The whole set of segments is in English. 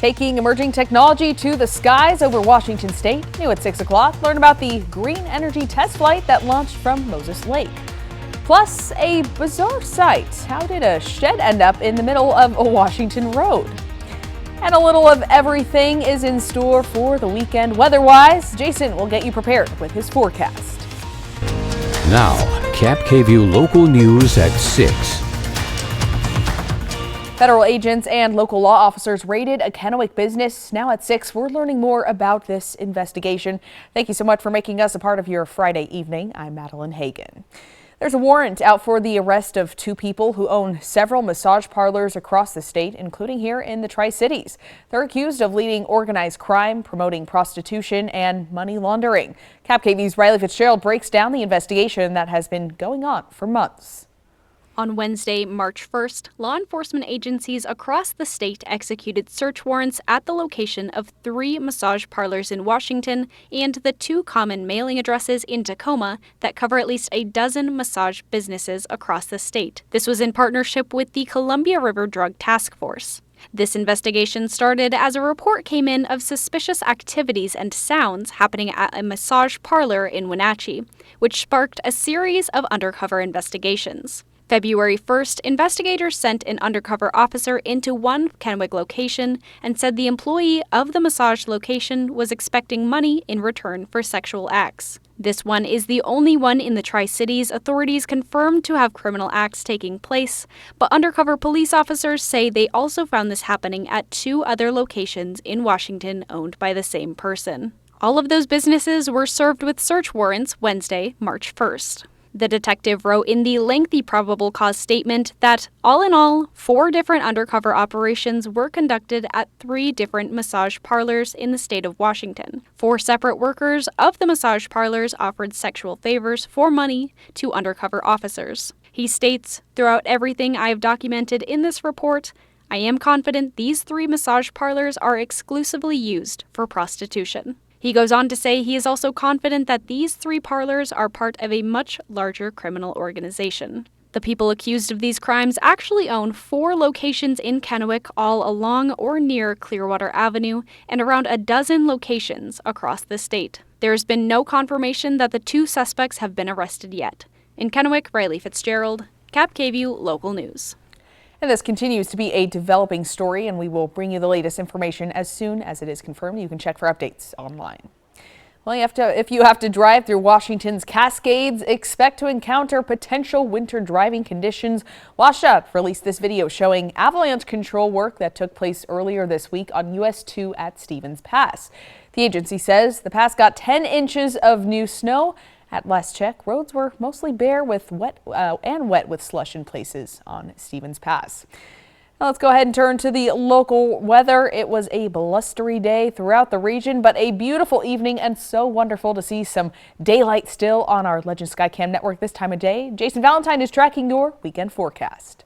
Taking emerging technology to the skies over Washington State. New at 6 o'clock, learn about the green energy test flight that launched from Moses Lake. Plus, a bizarre sight. How did a shed end up in the middle of a Washington road? And a little of everything is in store for the weekend weather-wise. Jason will get you prepared with his forecast. Now, KAPP local news at 6. Federal agents and local law officers raided a Kennewick business. Now at 6, we're learning more about this investigation. Thank you so much for making us a part of your Friday evening. I'm Madeline Hagan. There's a warrant out for the arrest of 2 people who own several massage parlors across the state, including here in the Tri-Cities. They're accused of leading organized crime, promoting prostitution, and money laundering. KAPP-KVEW's Riley Fitzgerald breaks down the investigation that has been going on for months. On Wednesday, March 1st, law enforcement agencies across the state executed search warrants at the location of 3 massage parlors in Washington and the 2 common mailing addresses in Tacoma that cover at least a dozen massage businesses across the state. This was in partnership with the Columbia River Drug Task Force. This investigation started as a report came in of suspicious activities and sounds happening at a massage parlor in Wenatchee, which sparked a series of undercover investigations. February 1st, investigators sent an undercover officer into one Kennewick location and said the employee of the massage location was expecting money in return for sexual acts. This one is the only one in the Tri-Cities authorities confirmed to have criminal acts taking place, but undercover police officers say they also found this happening at 2 other locations in Washington owned by the same person. All of those businesses were served with search warrants Wednesday, March 1st. The detective wrote in the lengthy probable cause statement that, all in all, 4 different undercover operations were conducted at 3 different massage parlors in the state of Washington. 4 separate workers of the massage parlors offered sexual favors for money to undercover officers. He states, "Throughout everything I have documented in this report, I am confident these 3 massage parlors are exclusively used for prostitution." He goes on to say he is also confident that these 3 parlors are part of a much larger criminal organization. The people accused of these crimes actually own 4 locations in Kennewick, all along or near Clearwater Avenue, and around a dozen locations across the state. There has been no confirmation that the 2 suspects have been arrested yet. In Kennewick, Riley Fitzgerald, KAPP-KVEW Local News. And this continues to be a developing story, and we will bring you the latest information as soon as it is confirmed. You can check for updates online. Well, if you have to drive through Washington's Cascades, expect to encounter potential winter driving conditions. WashUp released this video showing avalanche control work that took place earlier this week on US 2 at Stevens Pass. The agency says the pass got 10 inches of new snow. At last check, roads were mostly bare with wet with slush in places on Stevens Pass. Now let's go ahead and turn to the local weather. It was a blustery day throughout the region, but a beautiful evening, and so wonderful to see some daylight still on our Legend Skycam network this time of day. Jason Valentine is tracking your weekend forecast.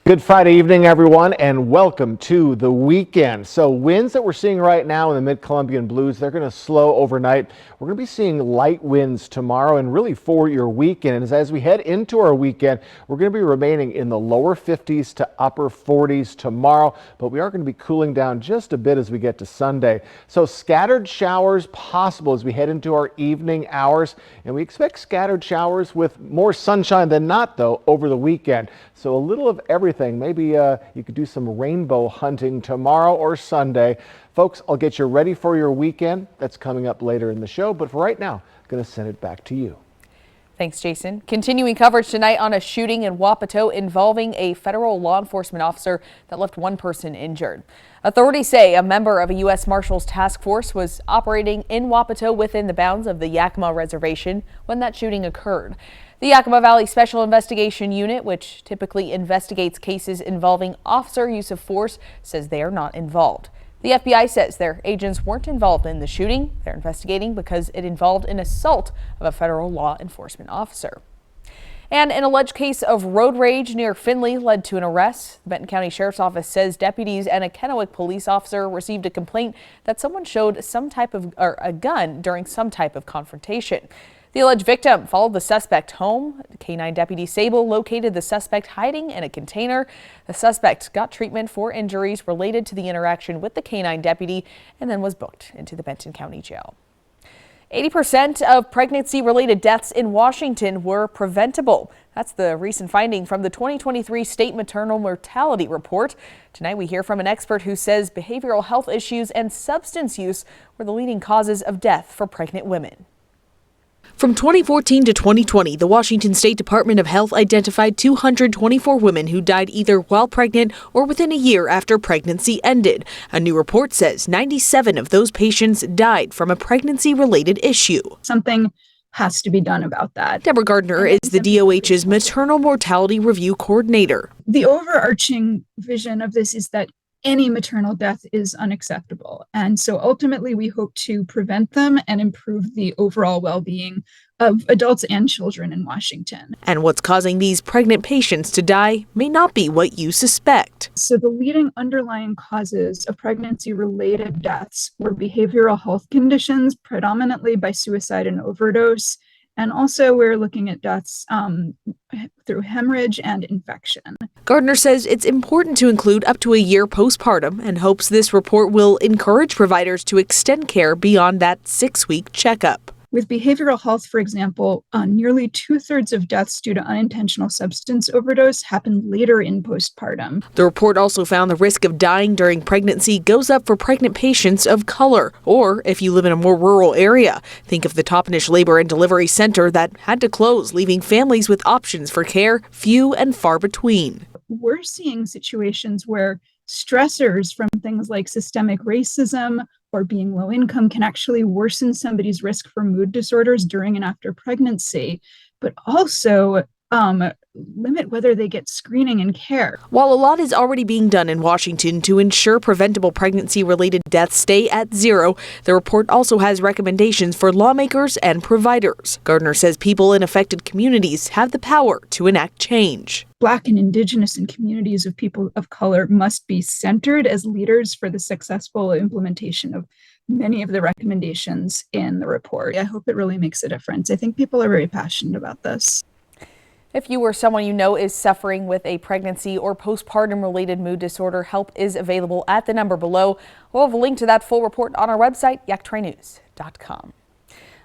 Good Friday evening, everyone, and welcome to the weekend. So winds that we're seeing right now in the mid-Columbian Blues, they're going to slow overnight. We're going to be seeing light winds tomorrow and really for your weekend. And as we head into our weekend, we're going to be remaining in the lower 50s to upper 40s tomorrow, but we are going to be cooling down just a bit as we get to Sunday. So scattered showers possible as we head into our evening hours, and we expect scattered showers with more sunshine than not, though, over the weekend. So a little of everything. Maybe you could do some rainbow hunting tomorrow or Sunday. Folks, I'll get you ready for your weekend. That's coming up later in the show. But for right now, I'm going to send it back to you. Thanks, Jason. Continuing coverage tonight on a shooting in Wapato involving a federal law enforcement officer that left 1 person injured. Authorities say a member of a U.S. Marshals task force was operating in Wapato within the bounds of the Yakima Reservation when that shooting occurred. The Yakima Valley Special Investigation Unit, which typically investigates cases involving officer use of force, says they are not involved. The FBI says their agents weren't involved in the shooting. They're investigating because it involved an assault of a federal law enforcement officer. And an alleged case of road rage near Findlay led to an arrest. The Benton County Sheriff's Office says deputies and a Kennewick police officer received a complaint that someone showed a gun during some type of confrontation. The alleged victim followed the suspect home. K-9 Deputy Sable located the suspect hiding in a container. The suspect got treatment for injuries related to the interaction with the K-9 deputy and then was booked into the Benton County Jail. 80% of pregnancy-related deaths in Washington were preventable. That's the recent finding from the 2023 State Maternal Mortality Report. Tonight we hear from an expert who says behavioral health issues and substance use were the leading causes of death for pregnant women. From 2014 to 2020, the Washington State Department of Health identified 224 women who died either while pregnant or within a year after pregnancy ended. A new report says 97 of those patients died from a pregnancy-related issue. Something has to be done about that. Deborah Gardner is the DOH's Maternal Mortality Review Coordinator. The overarching vision of this is that any maternal death is unacceptable. And so ultimately we hope to prevent them and improve the overall well-being of adults and children in Washington. And what's causing these pregnant patients to die may not be what you suspect. So the leading underlying causes of pregnancy-related deaths were behavioral health conditions, predominantly by suicide and overdose. And also we're looking at deaths through hemorrhage and infection. Gardner says it's important to include up to a year postpartum and hopes this report will encourage providers to extend care beyond that 6-week checkup. With behavioral health, for example, nearly 2/3 of deaths due to unintentional substance overdose happen later in postpartum. The report also found the risk of dying during pregnancy goes up for pregnant patients of color, or if you live in a more rural area. Think of the Toppenish Labor and Delivery Center that had to close, leaving families with options for care few and far between. We're seeing situations where stressors from things like systemic racism or being low income can actually worsen somebody's risk for mood disorders during and after pregnancy, but also limit whether they get screening and care. While a lot is already being done in Washington to ensure preventable pregnancy-related deaths stay at zero, the report also has recommendations for lawmakers and providers. Gardner says people in affected communities have the power to enact change. Black and Indigenous and communities of people of color must be centered as leaders for the successful implementation of many of the recommendations in the report. I hope it really makes a difference. I think people are very passionate about this. If you or someone you know is suffering with a pregnancy or postpartum related mood disorder, help is available at the number below. We'll have a link to that full report on our website, yaktranews.com.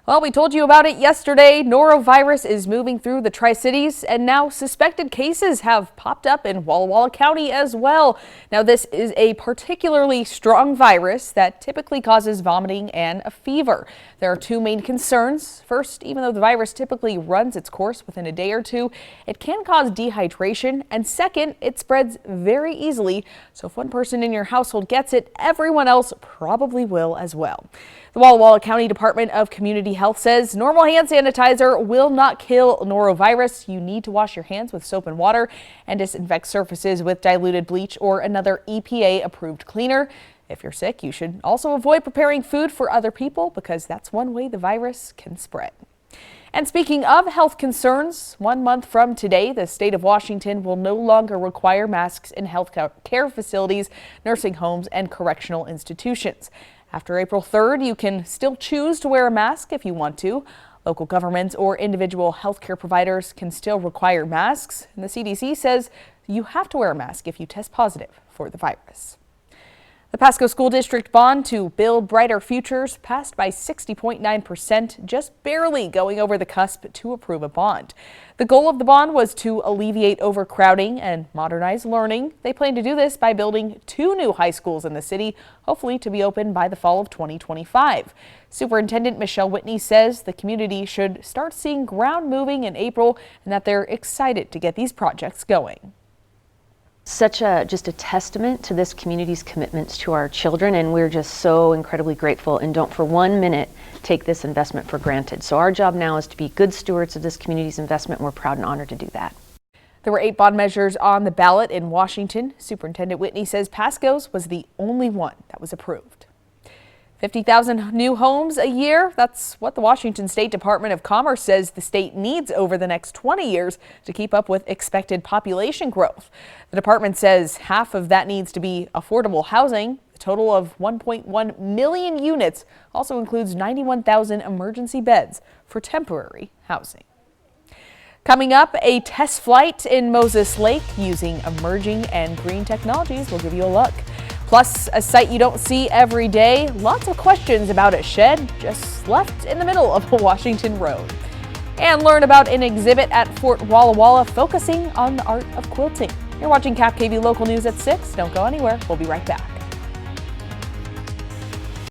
Well, we told you about it yesterday. Norovirus is moving through the Tri-Cities, and now suspected cases have popped up in Walla Walla County as well. Now, this is a particularly strong virus that typically causes vomiting and a fever. There are two main concerns. First, even though the virus typically runs its course within a day or two, it can cause dehydration. And second, it spreads very easily. So if one person in your household gets it, everyone else probably will as well. The Walla Walla County Department of Community Health says normal hand sanitizer will not kill norovirus. You need to wash your hands with soap and water and disinfect surfaces with diluted bleach or another EPA-approved cleaner. If you're sick, you should also avoid preparing food for other people because that's one way the virus can spread. And speaking of health concerns, 1 month from today, the state of Washington will no longer require masks in health care facilities, nursing homes, and correctional institutions. After April 3rd, you can still choose to wear a mask if you want to. Local governments or individual healthcare providers can still require masks, and the CDC says you have to wear a mask if you test positive for the virus. The Pasco School District bond to build brighter futures passed by 60.9%, just barely going over the cusp to approve a bond. The goal of the bond was to alleviate overcrowding and modernize learning. They plan to do this by building 2 new high schools in the city, hopefully to be open by the fall of 2025. Superintendent Michelle Whitney says the community should start seeing ground moving in April and that they're excited to get these projects going. Just a testament to this community's commitments to our children, and we're just so incredibly grateful and don't for 1 minute take this investment for granted. So our job now is to be good stewards of this community's investment, and we're proud and honored to do that. There were 8 bond measures on the ballot in Washington. Superintendent Whitney says Pasco's was the only one that was approved. 50,000 new homes a year. That's what the Washington State Department of Commerce says the state needs over the next 20 years to keep up with expected population growth. The department says half of that needs to be affordable housing. The The total of 1.1 million units also includes 91,000 emergency beds for temporary housing. Coming up, a test flight in Moses Lake using emerging and green technologies. We'll give you a look. Plus, a sight you don't see every day. Lots of questions about a shed just left in the middle of a Washington road. And learn about an exhibit at Fort Walla Walla focusing on the art of quilting. You're watching KAPP Local News at 6. Don't go anywhere. We'll be right back.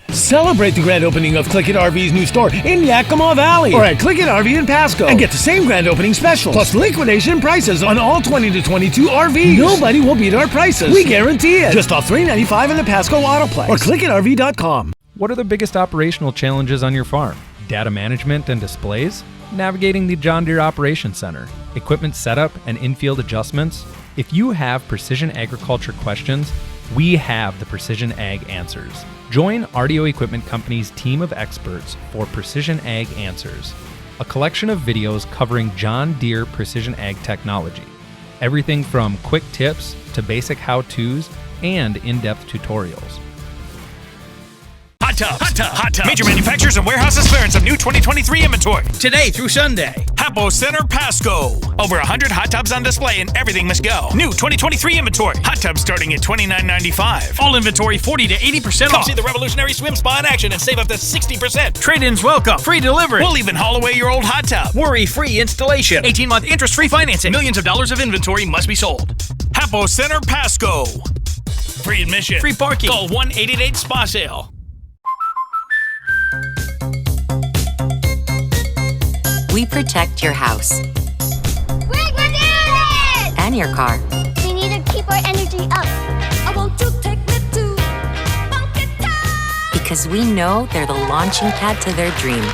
Celebrate the grand opening of Click It RV's new store in Yakima Valley or at Click It RV in Pasco and get the same grand opening specials plus liquidation prices on all 20 to 22 RVs. Nobody will beat our prices. We guarantee it. Just off $395 in the Pasco Autoplex or clickitrv.com. What are the biggest operational challenges on your farm? Data management and displays? Navigating the John Deere Operations Center? Equipment setup and in-field adjustments? If you have precision agriculture questions, we have the Precision Ag Answers. Join RDO Equipment Company's team of experts for Precision Ag Answers, a collection of videos covering John Deere precision ag technology. Everything from quick tips to basic how-tos and in-depth tutorials. Hot Tub. Major manufacturers and warehouses clearance of new 2023 inventory. Today through Sunday. Hapo Center Pasco. Over 100 hot tubs on display and everything must go. New 2023 inventory. Hot tubs starting at $29.95. All inventory 40 to 80% off. Come see the revolutionary swim spa in action and save up to 60%. Trade-ins welcome. Free delivery. We'll even haul away your old hot tub. Worry-free installation. 18-month interest-free financing. Millions of dollars of inventory must be sold. Hapo Center Pasco. Free admission. Free parking. Call 1-888-SPA-SALE. We protect your house. We're gonna do this! And your car. We need to keep our energy up. I want to take me to Funky Town. Because we know they're the launching pad to their dreams.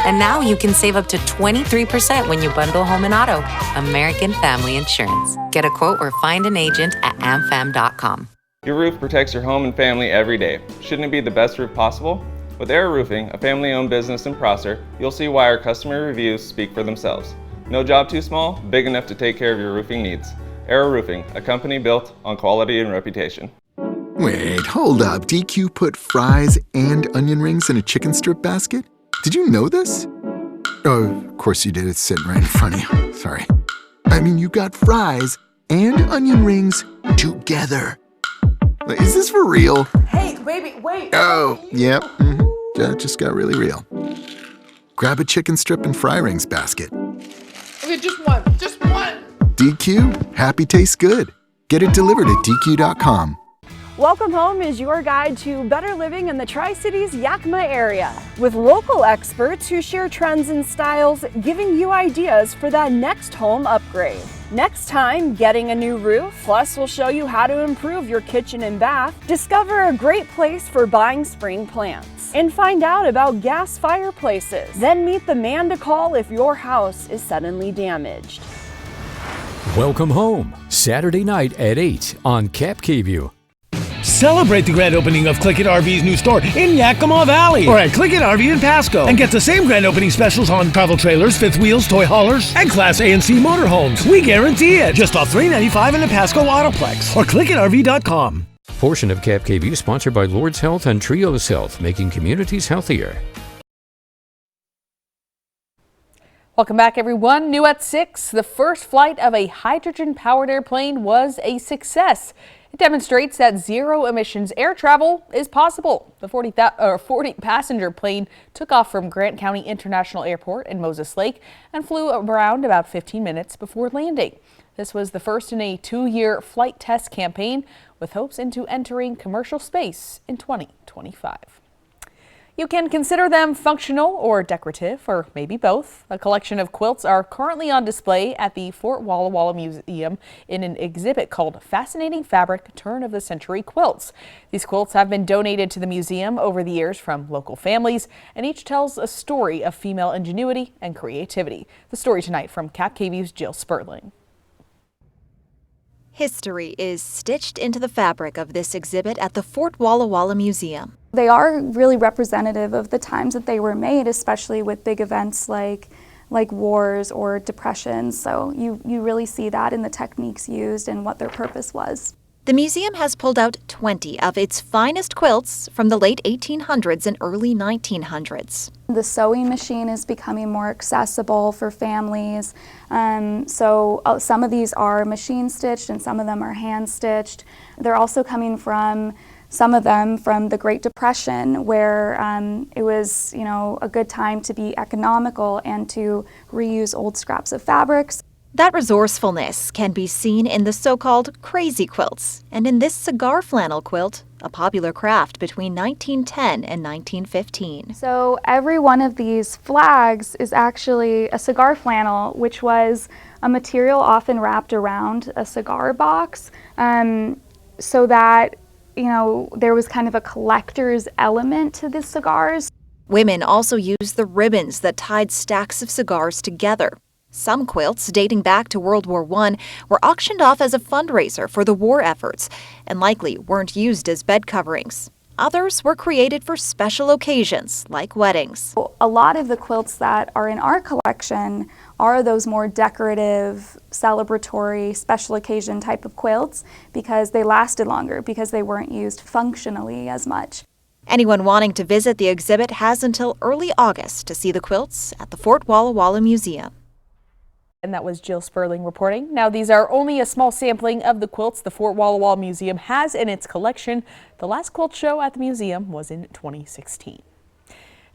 And now you can save up to 23% when you bundle home and auto. American Family Insurance. Get a quote or find an agent at amfam.com. Your roof protects your home and family every day. Shouldn't it be the best roof possible? With Air Roofing, a family-owned business in Prosser, you'll see why our customer reviews speak for themselves. No job too small, big enough to take care of your roofing needs. Air Roofing, a company built on quality and reputation. Wait, hold up. DQ put fries and onion rings in a chicken strip basket? Did you know this? Oh, of course you did. It's sitting right in front of you. Sorry. I mean, you got fries and onion rings together. Is this for real? Hey, baby, wait. Oh, yeah. That just got really real. Grab a chicken strip and fry rings basket. Okay, just one. DQ, happy tastes good. Get it delivered at DQ.com. Welcome Home is your guide to better living in the Tri-Cities Yakima area, with local experts who share trends and styles, giving you ideas for that next home upgrade. Next time, getting a new roof, plus we'll show you how to improve your kitchen and bath, discover a great place for buying spring plants, and find out about gas fireplaces. Then meet the man to call if your house is suddenly damaged. Welcome Home, Saturday night at 8 on KVEW. Celebrate the grand opening of Click It RV's new store in Yakima Valley or at Click It RV in Pasco and get the same grand opening specials on travel trailers, fifth wheels, toy haulers, and Class A and C motorhomes. We guarantee it. Just off $395 in the Pasco Autoplex or clickitrv.com. Portion of KVEW sponsored by Lord's Health and Trios Health, making communities healthier. Welcome back, everyone. New at 6, the first flight of a hydrogen-powered airplane was a success. It demonstrates that zero-emissions air travel is possible. The 40-passenger plane took off from Grant County International Airport in Moses Lake and flew around about 15 minutes before landing. This was the first in a 2-year flight test campaign with hopes into entering commercial space in 2025. You can consider them functional or decorative, or maybe both. A collection of quilts are currently on display at the Fort Walla Walla Museum in an exhibit called Fascinating Fabric Turn-of-the-Century Quilts. These quilts have been donated to the museum over the years from local families, and each tells a story of female ingenuity and creativity. The story tonight from KVEW's Jill Sperling. History is stitched into the fabric of this exhibit at the Fort Walla Walla Museum. They are really representative of the times that they were made, especially with big events like like wars or depressions. So you really see that in the techniques used and what their purpose was. The museum has pulled out 20 of its finest quilts from the late 1800s and early 1900s. The sewing machine is becoming more accessible for families. So some of these are machine stitched and some of them are hand stitched. They're also coming from, some of them from the Great Depression, where it was, a good time to be economical and to reuse old scraps of fabrics. That resourcefulness can be seen in the so-called crazy quilts, and in this cigar flannel quilt, a popular craft between 1910 and 1915. So every one of these flags is actually a cigar flannel, which was a material often wrapped around a cigar box, so that, there was kind of a collector's element to the cigars. Women also used the ribbons that tied stacks of cigars together. Some quilts, dating back to World War I, were auctioned off as a fundraiser for the war efforts and likely weren't used as bed coverings. Others were created for special occasions, like weddings. A lot of the quilts that are in our collection are those more decorative, celebratory, special occasion type of quilts because they lasted longer, because they weren't used functionally as much. Anyone wanting to visit the exhibit has until early August to see the quilts at the Fort Walla Walla Museum. And that was Jill Sperling reporting. Now, these are only a small sampling of the quilts the Fort Walla Walla Museum has in its collection. The last quilt show at the museum was in 2016.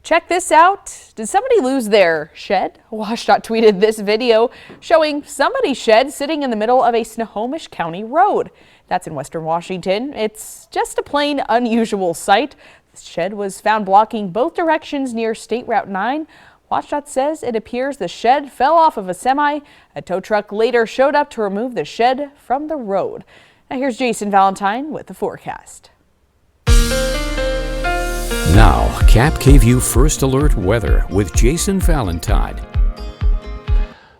Check this out. Did somebody lose their shed? WashDOT tweeted this video showing somebody's shed sitting in the middle of a Snohomish County road. That's in Western Washington. It's just a plain unusual sight. The shed was found blocking both directions near State Route 9. WashDOT says it appears the shed fell off of a semi. A tow truck later showed up to remove the shed from the road. Now here's Jason Valentine with the forecast. Now, KAPP KVEW First Alert Weather with Jason Valentine.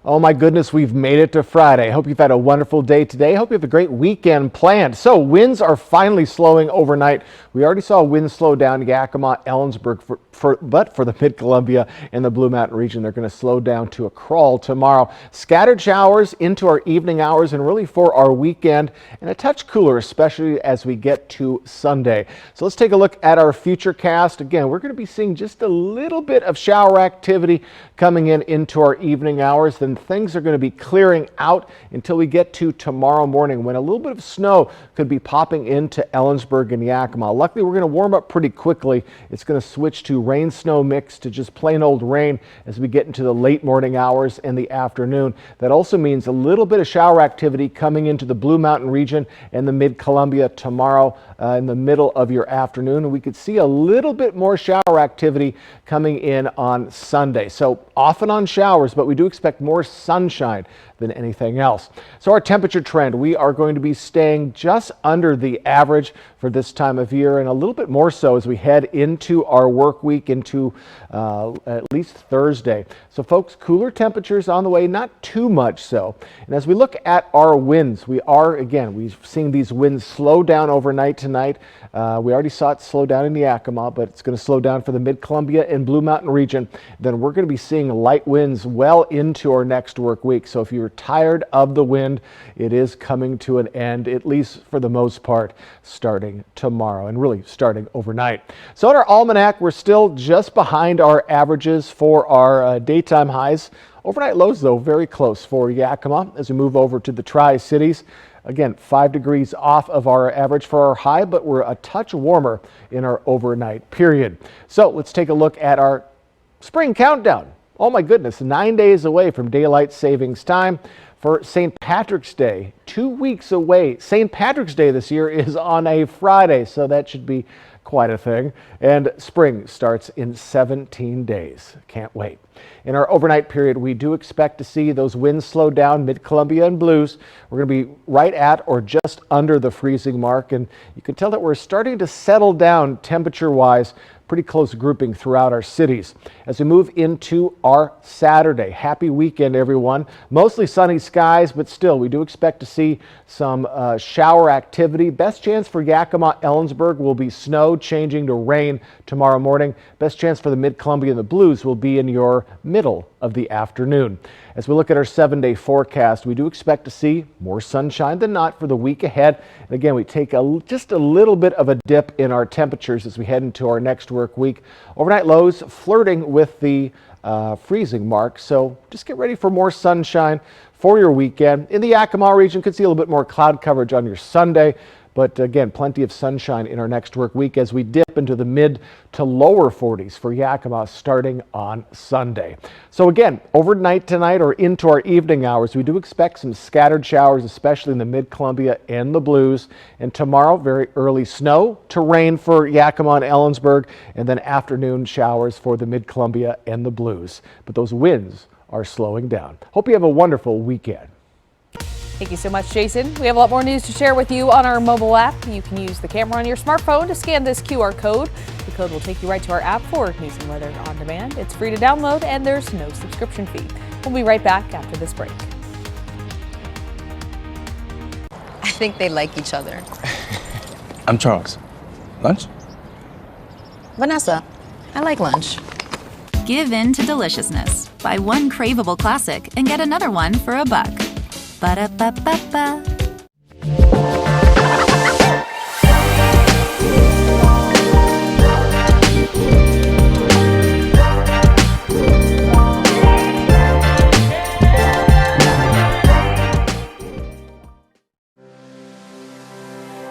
Oh my goodness, we've made it to Friday. Hope you've had a wonderful day today. Hope you have a great weekend planned. So winds are finally slowing overnight. We already saw winds slow down in Yakima, Ellensburg, but for the Mid-Columbia and the Blue Mountain region, they're going to slow down to a crawl tomorrow. Scattered showers into our evening hours and really for our weekend, and a touch cooler, especially as we get to Sunday. So let's take a look at our future cast. Again, we're going to be seeing just a little bit of shower activity coming into our evening hours. Then things are going to be clearing out until we get to tomorrow morning, when a little bit of snow could be popping into Ellensburg and Yakima. Luckily, we're going to warm up pretty quickly. It's going to switch to rain snow mix to just plain old rain as we get into the late morning hours and the afternoon. That also means a little bit of shower activity coming into the Blue Mountain region and the Mid-Columbia tomorrow in the middle of your afternoon. And we could see a little bit more shower activity coming in on Sunday. So off and on showers, but we do expect more sunshine than anything else. So our temperature trend, we are going to be staying just under the average for this time of year, and a little bit more so as we head into our work week, into at least Thursday. So folks, cooler temperatures on the way, not too much so. And as we look at our winds, we've seen these winds slow down overnight tonight. We already saw it slow down in the Yakima, but it's going to slow down for the Mid-Columbia and Blue Mountain region. Then we're going to be seeing light winds well into our next work week. So if you're tired of the wind, it is coming to an end, at least for the most part, starting tomorrow and really starting overnight. So in our almanac, we're still just behind our averages for our daytime highs. Overnight lows, though, very close for Yakima as we move over to the Tri-Cities. Again, 5 degrees off of our average for our high, but we're a touch warmer in our overnight period. So let's take a look at our spring countdown. Oh my goodness, 9 days away from daylight savings time for St. Patrick's Day. 2 weeks away. St. Patrick's Day this year is on a Friday, so that should be quite a thing. And spring starts in 17 days. Can't wait. In our overnight period, we do expect to see those winds slow down, Mid-Columbia and Blues. We're going to be right at or just under the freezing mark, and you can tell that we're starting to settle down temperature-wise pretty close grouping throughout our cities. As we move into our Saturday, happy weekend, everyone. Mostly sunny skies, but still, we do expect to see some shower activity. Best chance for Yakima, Ellensburg will be snow changing to rain tomorrow morning. Best chance for the Mid-Columbia and the Blues will be in your middle of the afternoon. As we look at our 7-day forecast, we do expect to see more sunshine than not for the week ahead. And again, we take just a little bit of a dip in our temperatures as we head into our next work week. Overnight lows flirting with the freezing mark, so just get ready for more sunshine for your weekend. In the Yakima region, could see a little bit more cloud coverage on your Sunday. But again, plenty of sunshine in our next work week as we dip into the mid to lower 40s for Yakima starting on Sunday. So again, overnight tonight or into our evening hours, we do expect some scattered showers, especially in the Mid-Columbia and the Blues. And tomorrow, very early snow to rain for Yakima and Ellensburg, and then afternoon showers for the Mid-Columbia and the Blues. But those winds are slowing down. Hope you have a wonderful weekend. Thank you so much, Jason. We have a lot more news to share with you on our mobile app. You can use the camera on your smartphone to scan this QR code. The code will take you right to our app for news and weather on demand. It's free to download and there's no subscription fee. We'll be right back after this break. I think they like each other. I'm Charles. Lunch? Vanessa, I like lunch. Give in to deliciousness. Buy one craveable classic and get another one for $1. Ba-da-ba-ba-ba.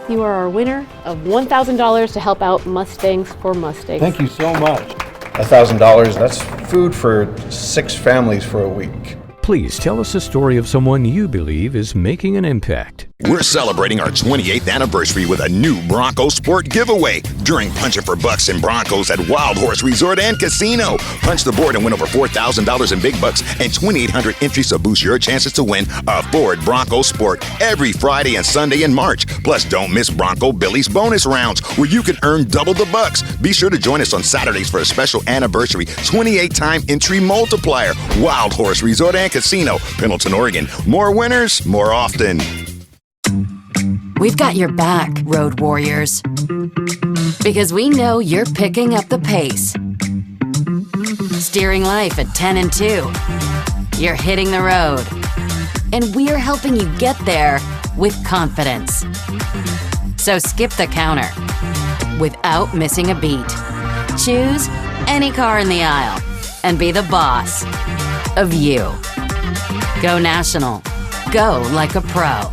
You are our winner of $1,000 to help out Mustangs for Mustangs. Thank you so much. $1,000, that's food for 6 families for a week. Please tell us a story of someone you believe is making an impact. We're celebrating our 28th anniversary with a new Bronco Sport giveaway during Punch It for Bucks and Broncos at Wild Horse Resort and Casino. Punch the board and win over $4,000 in big bucks and 2,800 entries to boost your chances to win a Ford Bronco Sport every Friday and Sunday in March. Plus, don't miss Bronco Billy's bonus rounds where you can earn double the bucks. Be sure to join us on Saturdays for a special anniversary 28-time entry multiplier. Wild Horse Resort and Casino, Pendleton, Oregon. More winners, more often. We've got your back, road warriors. Because we know you're picking up the pace. Steering life at 10 and 2. You're hitting the road. And we're helping you get there with confidence. So skip the counter without missing a beat. Choose any car in the aisle and be the boss of you. Go national. Go like a pro.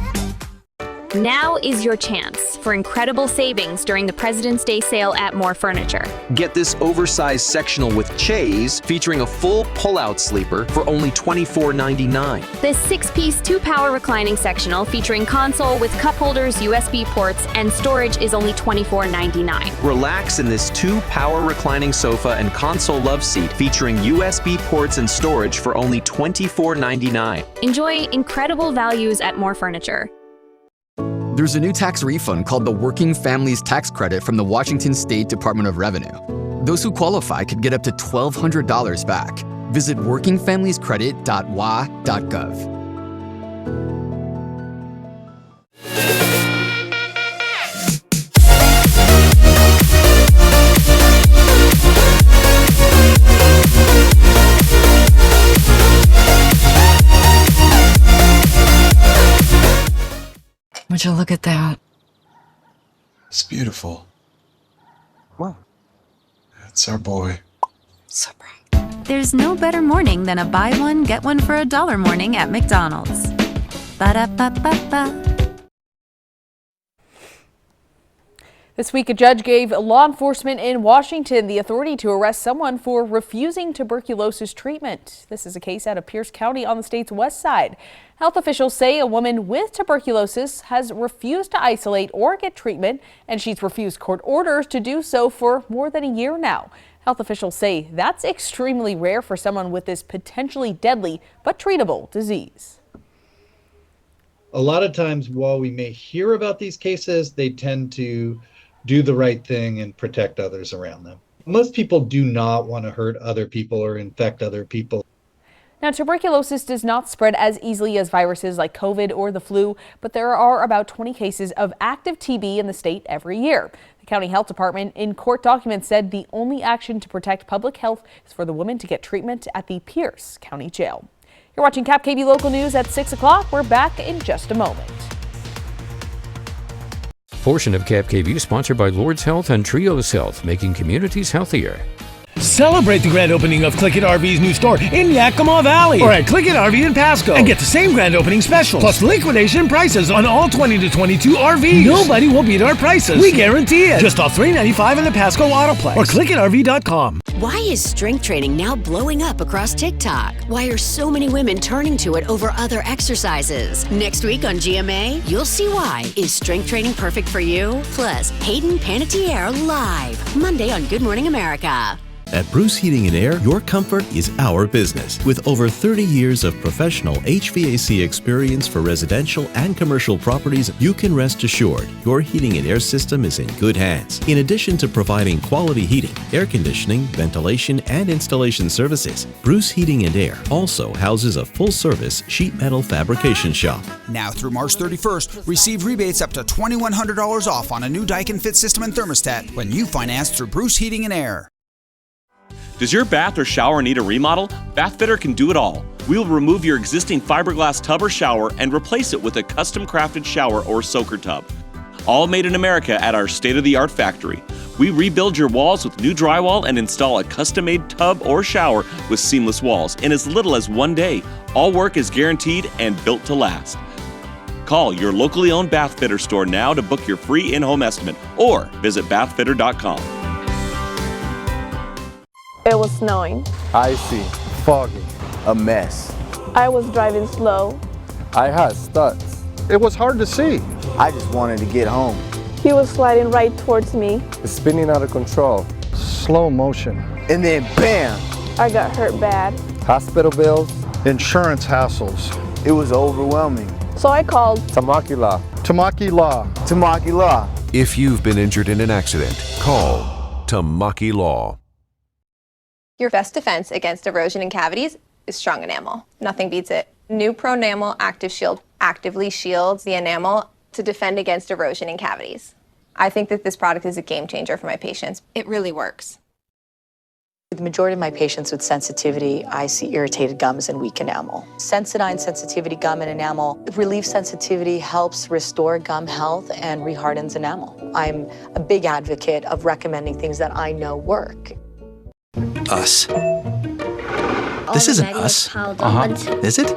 Now is your chance for incredible savings during the President's Day sale at More Furniture. Get this oversized sectional with chaise featuring a full pull-out sleeper for only $24.99. This 6-piece 2-power reclining sectional featuring console with cup holders, USB ports, and storage is only $24.99. Relax in this 2-power reclining sofa and console love seat featuring USB ports and storage for only $24.99. Enjoy incredible values at More Furniture. There's a new tax refund called the Working Families Tax Credit from the Washington State Department of Revenue. Those who qualify could get up to $1,200 back. Visit workingfamiliescredit.wa.gov. Would you look at that? It's beautiful. Wow. That's our boy. So proud. There's no better morning than a buy one, get one for $1 morning at McDonald's. Ba-da-ba-ba-ba. This week, a judge gave law enforcement in Washington the authority to arrest someone for refusing tuberculosis treatment. This is a case out of Pierce County on the state's west side. Health officials say a woman with tuberculosis has refused to isolate or get treatment, and she's refused court orders to do so for more than a year now. Health officials say that's extremely rare for someone with this potentially deadly but treatable disease. A lot of times, while we may hear about these cases, they tend to do the right thing and protect others around them. Most people do not want to hurt other people or infect other people. Now, tuberculosis does not spread as easily as viruses like COVID or the flu, but there are about 20 cases of active TB in the state every year. The county health department in court documents said the only action to protect public health is for the woman to get treatment at the Pierce County Jail. You're watching KAPP Local News at 6 o'clock. We're back in just a moment. Portion of KAPP sponsored by Lord's Health and Trios Health, making communities healthier. Celebrate the grand opening of Click It RV's new store in Yakima Valley or at Click It RV in Pasco and get the same grand opening special plus liquidation prices on all 20 to 22 RVs. Nobody will beat our prices. We guarantee it. Just off $395 in the Pasco Autoplex or clickitrv.com. Why is strength training now blowing up across TikTok? Why are so many women turning to it over other exercises? Next week on GMA, you'll see why. Is strength training perfect for you? Plus, Hayden Panettiere live Monday on Good Morning America. At Bruce Heating and Air, your comfort is our business. With over 30 years of professional HVAC experience for residential and commercial properties, you can rest assured your heating and air system is in good hands. In addition to providing quality heating, air conditioning, ventilation, and installation services, Bruce Heating and Air also houses a full-service sheet metal fabrication shop. Now through March 31st, receive rebates up to $2,100 off on a new Daikin Fit system and thermostat when you finance through Bruce Heating and Air. Does your bath or shower need a remodel? Bathfitter can do it all. We will remove your existing fiberglass tub or shower and replace it with a custom crafted shower or soaker tub. All made in America at our state-of-the-art factory. We rebuild your walls with new drywall and install a custom-made tub or shower with seamless walls in as little as 1 day. All work is guaranteed and built to last. Call your locally owned Bathfitter store now to book your free in-home estimate or visit bathfitter.com. It was snowing. Icy, foggy, a mess. I was driving slow. I had studs. It was hard to see. I just wanted to get home. He was sliding right towards me. Spinning out of control. Slow motion. And then bam! I got hurt bad. Hospital bills. Insurance hassles. It was overwhelming. So I called Tamaki Law. Tamaki Law. Tamaki Law. If you've been injured in an accident, call Tamaki Law. Your best defense against erosion and cavities is strong enamel. Nothing beats it. New Pro Enamel Active Shield actively shields the enamel to defend against erosion and cavities. I think that this product is a game changer for my patients. It really works. The majority of my patients with sensitivity, I see irritated gums and weak enamel. Sensodyne Sensitivity Gum and Enamel relieves sensitivity, helps restore gum health, and rehardens enamel. I'm a big advocate of recommending things that I know work. Us. This isn't us. Is it?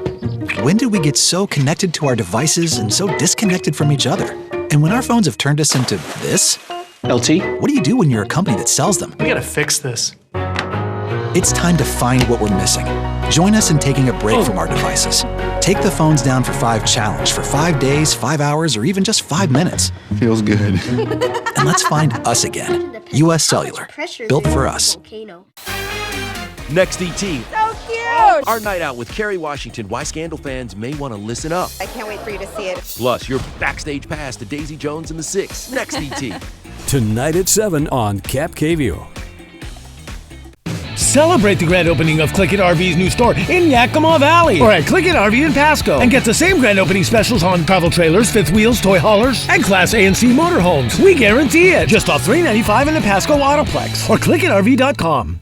When did we get so connected to our devices and so disconnected from each other? And when our phones have turned us into this? LT? What do you do when you're a company that sells them? We gotta fix this. It's time to find what we're missing. Join us in taking a break from our devices. Take the phones down for 5 challenge for 5 days, 5 hours, or even just 5 minutes. Feels good. And let's find us again. U.S. Cellular, built for us. Next ET. So cute! Our night out with Kerry Washington. Why Scandal fans may want to listen up. I can't wait for you to see it. Plus, your backstage pass to Daisy Jones and the Six. Next ET. Tonight at 7 on KAPP. Celebrate the grand opening of Click It RV's new store in Yakima Valley or at Click It RV in Pasco and get the same grand opening specials on travel trailers, fifth wheels, toy haulers, and Class A and C motorhomes. We guarantee it. Just off $395 in the Pasco Autoplex or clickitrv.com.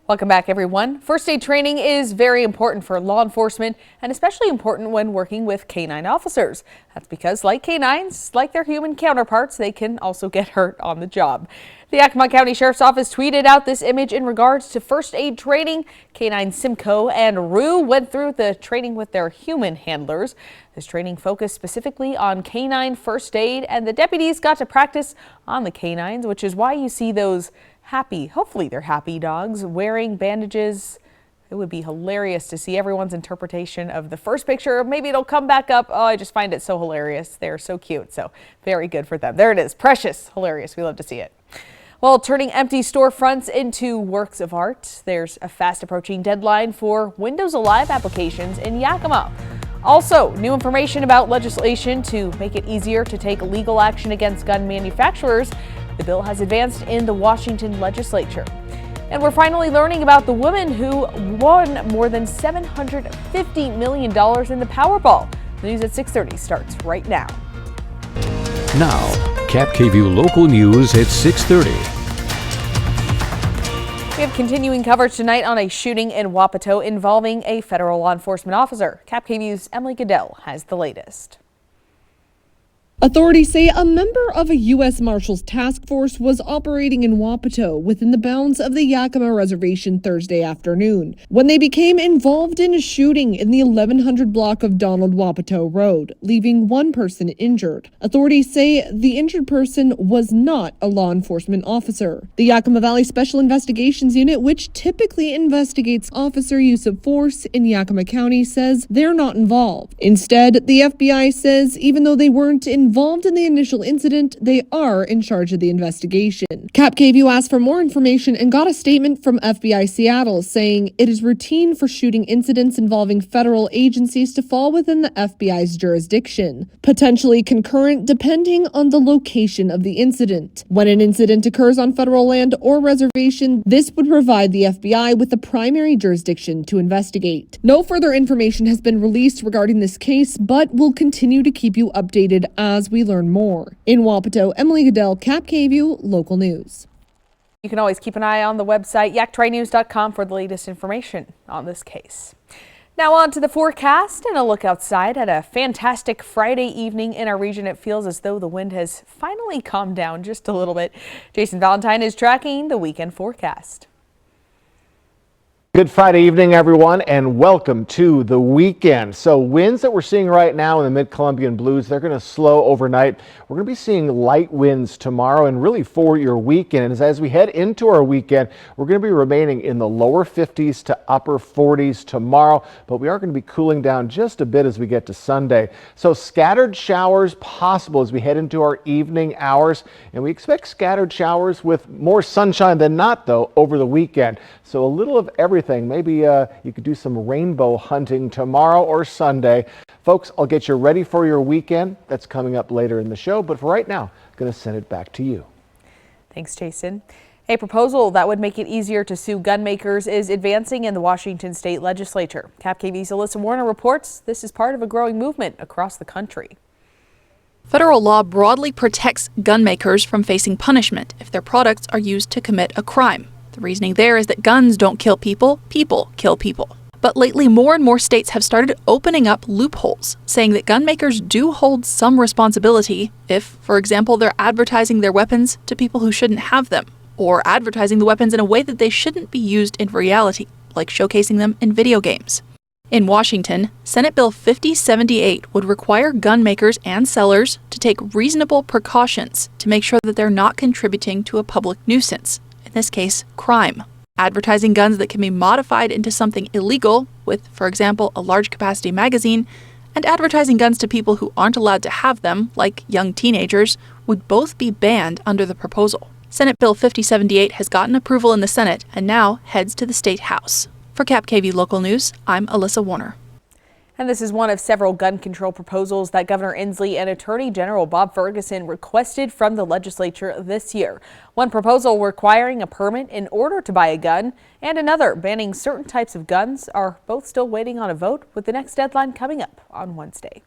Welcome back, everyone. First aid training is very important for law enforcement and especially important when working with canine officers. That's because, like canines, like their human counterparts, they can also get hurt on the job. The Yakima County Sheriff's Office tweeted out this image in regards to first aid training. Canine Simcoe and Rue went through the training with their human handlers. This training focused specifically on canine first aid, and the deputies got to practice on the canines, which is why you see those happy, hopefully they're happy dogs, wearing bandages. It would be hilarious to see everyone's interpretation of the first picture. Maybe it'll come back up. Oh, I just find it so hilarious. They're so cute. So very good for them. There it is. Precious. Hilarious. We love to see it. Well, turning empty storefronts into works of art, there's a fast approaching deadline for Windows Alive applications in Yakima. Also, new information about legislation to make it easier to take legal action against gun manufacturers. The bill has advanced in the Washington legislature. And we're finally learning about the woman who won more than $750 million in the Powerball. The news at 6:30 starts right now. Now, KAPP KVEW local news at 6:30. We have continuing coverage tonight on a shooting in Wapato involving a federal law enforcement officer. KAPP KVEW's Emily Goodell has the latest. Authorities say a member of a U.S. Marshals task force was operating in Wapato within the bounds of the Yakima Reservation Thursday afternoon when they became involved in a shooting in the 1100 block of Donald Wapato Road, leaving one person injured. Authorities say the injured person was not a law enforcement officer. The Yakima Valley Special Investigations Unit, which typically investigates officer use of force in Yakima County, says they're not involved. Instead, the FBI says even though they weren't involved in the initial incident, they are in charge of the investigation. KAPP KVEW asked for more information and got a statement from FBI Seattle saying it is routine for shooting incidents involving federal agencies to fall within the FBI's jurisdiction, potentially concurrent depending on the location of the incident. When an incident occurs on federal land or reservation, this would provide the FBI with the primary jurisdiction to investigate. No further information has been released regarding this case, but we'll continue to keep you updated as we learn more. In Wapato, Emily Goodell, KAPP KVEW Local News. You can always keep an eye on the website yaktrinews.com for the latest information on this case. Now on to the forecast and a look outside at a fantastic Friday evening in our region. It feels as though the wind has finally calmed down just a little bit. Jason Valentine is tracking the weekend forecast. Good Friday evening, everyone, and welcome to the weekend. So winds that we're seeing right now in the mid-Columbian Blues, they're going to slow overnight. We're going to be seeing light winds tomorrow and really for your weekend. And as we head into our weekend, we're going to be remaining in the lower 50s to upper 40s tomorrow, but we are going to be cooling down just a bit as we get to Sunday. So scattered showers possible as we head into our evening hours, and we expect scattered showers with more sunshine than not, though, over the weekend. So a little of everything. Maybe you could do some rainbow hunting tomorrow or Sunday. Folks, I'll get you ready for your weekend. That's coming up later in the show. But for right now, I'm going to send it back to you. Thanks, Jason. A proposal that would make it easier to sue gun makers is advancing in the Washington state legislature. KAPP KVEW's Alyssa Warner reports this is part of a growing movement across the country. Federal law broadly protects gun makers from facing punishment if their products are used to commit a crime. The reasoning there is that guns don't kill people, people kill people. But lately, more and more states have started opening up loopholes, saying that gun makers do hold some responsibility if, for example, they're advertising their weapons to people who shouldn't have them, or advertising the weapons in a way that they shouldn't be used in reality, like showcasing them in video games. In Washington, Senate Bill 5078 would require gun makers and sellers to take reasonable precautions to make sure that they're not contributing to a public nuisance. In this case, crime. Advertising guns that can be modified into something illegal, with, for example, a large capacity magazine, and advertising guns to people who aren't allowed to have them, like young teenagers, would both be banned under the proposal. Senate Bill 5078 has gotten approval in the Senate and now heads to the State House. For KAPP KVEW Local News, I'm Alyssa Warner. And this is one of several gun control proposals that Governor Inslee and Attorney General Bob Ferguson requested from the legislature this year. One proposal requiring a permit in order to buy a gun and another banning certain types of guns are both still waiting on a vote, with the next deadline coming up on Wednesday.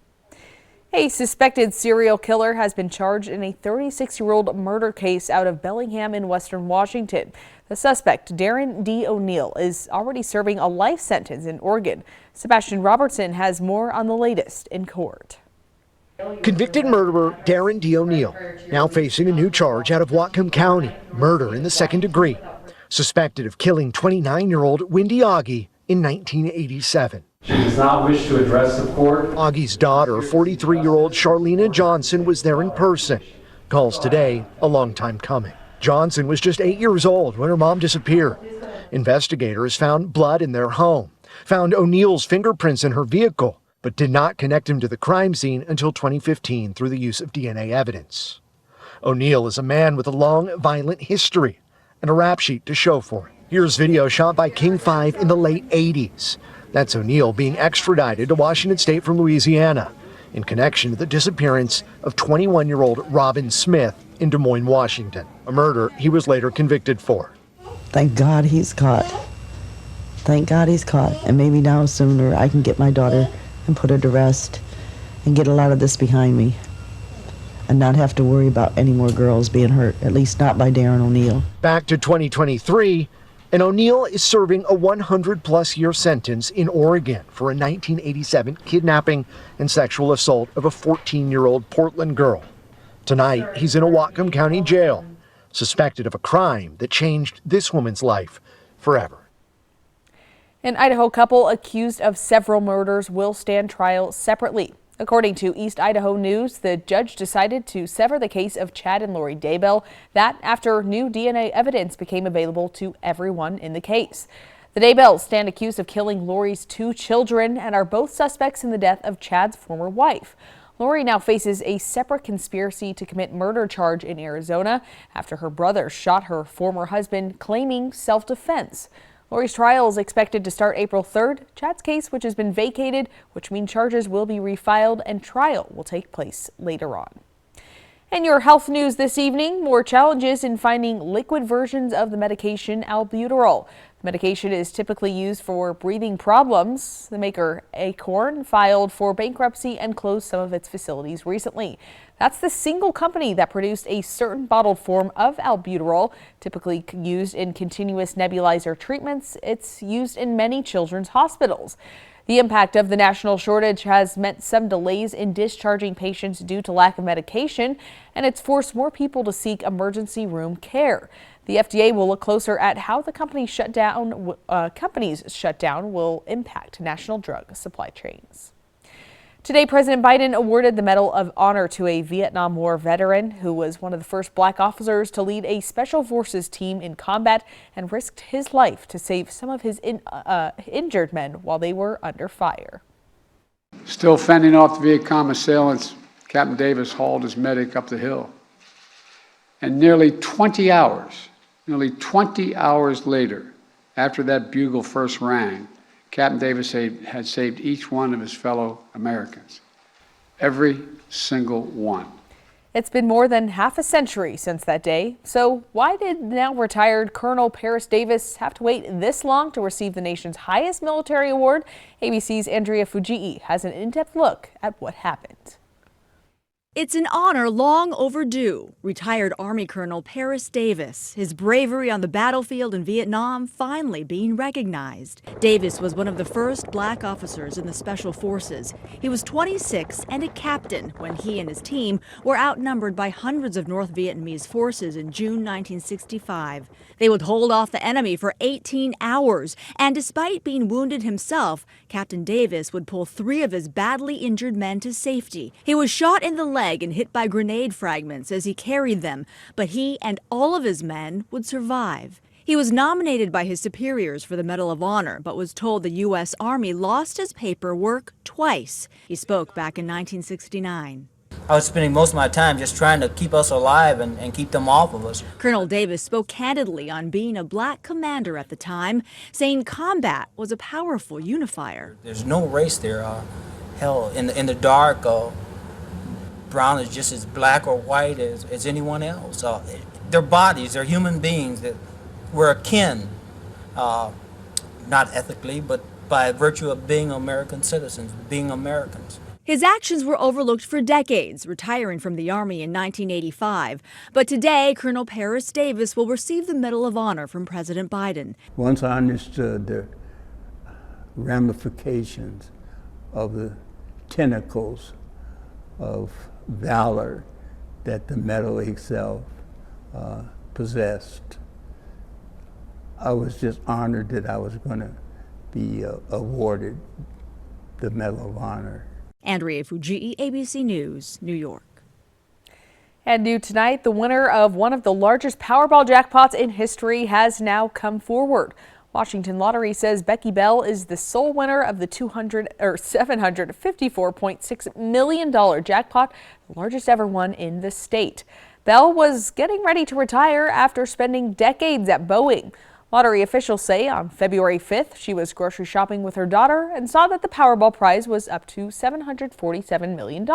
A suspected serial killer has been charged in a 36-year-old murder case out of Bellingham in western Washington. The suspect, Darren D. O'Neill, is already serving a life sentence in Oregon. Sebastian Robertson has more on the latest in court. Convicted murderer Darren D. O'Neill now facing a new charge out of Whatcom County, murder in the second degree. Suspected of killing 29-year-old Wendy Augie in 1987. She does not wish to address the court. Augie's daughter, 43-year-old Charlena Johnson, was there in person. Calls today a long time coming. Johnson was just 8 years old when her mom disappeared. Investigators found blood in their home, found O'Neill's fingerprints in her vehicle, but did not connect him to the crime scene until 2015 through the use of DNA evidence. O'Neill is a man with a long, violent history and a rap sheet to show for it. Here's video shot by King 5 in the late 80s. That's O'Neill being extradited to Washington State from Louisiana in connection to the disappearance of 21-year-old Robin Smith in Des Moines, Washington. a murder he was later convicted for. Thank God he's caught. Thank God he's caught. And maybe now sooner I can get my daughter and put her to rest and get a lot of this behind me and not have to worry about any more girls being hurt, at least not by Darren O'Neill. Back to 2023, and O'Neill is serving a 100-plus year sentence in Oregon for a 1987 kidnapping and sexual assault of a 14-year-old Portland girl. Tonight, he's in a Whatcom County jail, suspected of a crime that changed this woman's life forever. An Idaho couple accused of several murders will stand trial separately. According to East Idaho News, the judge decided to sever the case of Chad and Lori Daybell, that after new DNA evidence became available to everyone in the case. The Daybells stand accused of killing Lori's 2 children and are both suspects in the death of Chad's former wife. Lori now faces a separate conspiracy to commit murder charge in Arizona after her brother shot her former husband, claiming self-defense. Lori's trial is expected to start April 3rd. Chad's case, which has been vacated, which means charges will be refiled and trial will take place later on. In your health news this evening, more challenges in finding liquid versions of the medication albuterol. The medication is typically used for breathing problems. The maker, Acorn, filed for bankruptcy and closed some of its facilities recently. That's the single company that produced a certain bottled form of albuterol, typically used in continuous nebulizer treatments. It's used in many children's hospitals. The impact of the national shortage has meant some delays in discharging patients due to lack of medication, and it's forced more people to seek emergency room care. The FDA will look closer at how the company's shutdown will impact national drug supply chains. Today, President Biden awarded the Medal of Honor to a Vietnam War veteran who was one of the first black officers to lead a special forces team in combat and risked his life to save some of his injured men while they were under fire. Still fending off the Viet Cong assailants, Captain Davis hauled his medic up the hill. And nearly 20 hours later, after that bugle first rang, Captain Davis had saved each one of his fellow Americans. Every single one. It's been more than half a century since that day. So why did now retired Colonel Paris Davis have to wait this long to receive the nation's highest military award? ABC's Andrea Fujii has an in-depth look at what happened. It's an honor long overdue. Retired Army Colonel Paris Davis, his bravery on the battlefield in Vietnam finally being recognized. Davis was one of the first black officers in the Special Forces. He was 26 and a captain when he and his team were outnumbered by hundreds of North Vietnamese forces in June 1965. They would hold off the enemy for 18 hours, and despite being wounded himself, Captain Davis would pull 3 of his badly injured men to safety. He was shot in the leg and hit by grenade fragments as he carried them, but he and all of his men would survive. He was nominated by his superiors for the Medal of Honor, but was told the U.S. Army lost his paperwork twice. He spoke back in 1969. I was spending most of my time just trying to keep us alive and keep them off of us. Colonel Davis spoke candidly on being a black commander at the time, saying combat was a powerful unifier. There's no race there. Hell, in the dark, brown is just as black or white as anyone else. Their bodies, they're human beings that we're akin, not ethically, but by virtue of being American citizens, being Americans. His actions were overlooked for decades, retiring from the Army in 1985. But today, Colonel Paris Davis will receive the Medal of Honor from President Biden. Once I understood the ramifications of the tentacles of valor that the medal itself possessed, I was just honored that I was going to be awarded the Medal of Honor. Andrea Fujii, ABC News, New York. And new tonight, the winner of one of the largest Powerball jackpots in history has now come forward. Washington Lottery says Becky Bell is the sole winner of the $754.6 million jackpot, the largest ever won in the state. Bell was getting ready to retire after spending decades at Boeing. Lottery officials say on February 5th, she was grocery shopping with her daughter and saw that the Powerball prize was up to $747 million.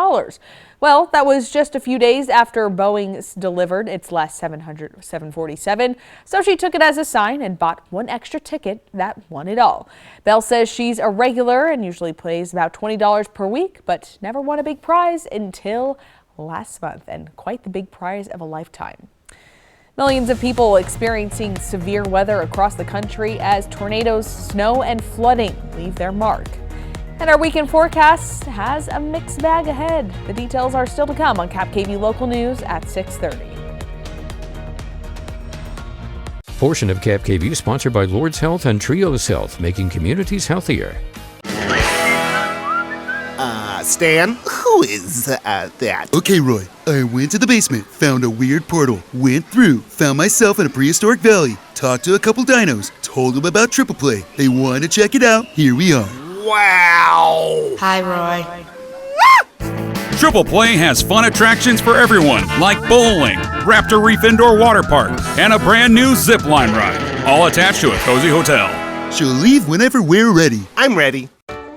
Well, that was just a few days after Boeing delivered its last 747, so she took it as a sign and bought one extra ticket that won it all. Bell says she's a regular and usually plays about $20 per week, but never won a big prize until last month, and quite the big prize of a lifetime. Millions of people experiencing severe weather across the country as tornadoes, snow, and flooding leave their mark. And our weekend forecast has a mixed bag ahead. The details are still to come on KAPP Local News at 6:30. Portion of KAPP sponsored by Lord's Health and Trios Health, making communities healthier. Stan, who is that? Okay, Roy. I went to the basement, found a weird portal, went through, found myself in a prehistoric valley, talked to a couple dinos, told them about Triple Play. They wanted to check it out. Here we are. Wow! Hi, Roy. Triple Play has fun attractions for everyone, like bowling, Raptor Reef Indoor Water Park, and a brand new zip line ride, all attached to a cozy hotel. She'll leave whenever we're ready. I'm ready.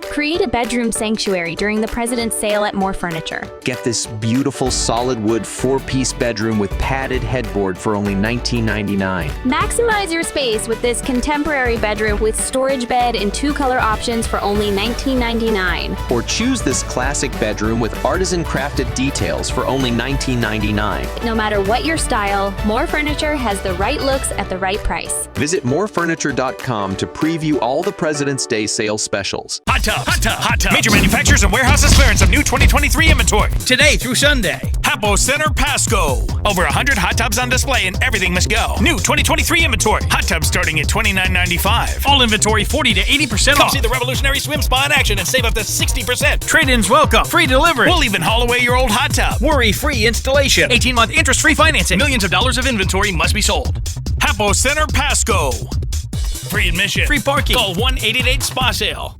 Create a bedroom sanctuary during the President's Sale at More Furniture. Get this beautiful solid wood 4-piece bedroom with padded headboard for only $19.99. Maximize your space with this contemporary bedroom with storage bed and 2-color options for only $19.99. Or choose this classic bedroom with artisan crafted details for only $19.99. No matter what your style, More Furniture has the right looks at the right price. Visit morefurniture.com to preview all the President's Day sale specials. Hot tubs. Major manufacturers and warehouses clearance of new 2023 inventory. Today through Sunday. Hapo Center Pasco. Over 100 hot tubs on display and everything must go. New 2023 inventory. Hot tubs starting at $29.95. All inventory 40 to 80% off. Come see the revolutionary swim spa in action and save up to 60%. Trade-ins welcome. Free delivery. We'll even haul away your old hot tub. Worry-free installation. 18-month interest-free financing. Millions of dollars of inventory must be sold. Hapo Center Pasco. Free admission. Free parking. Call 1-888-SPA-SALE.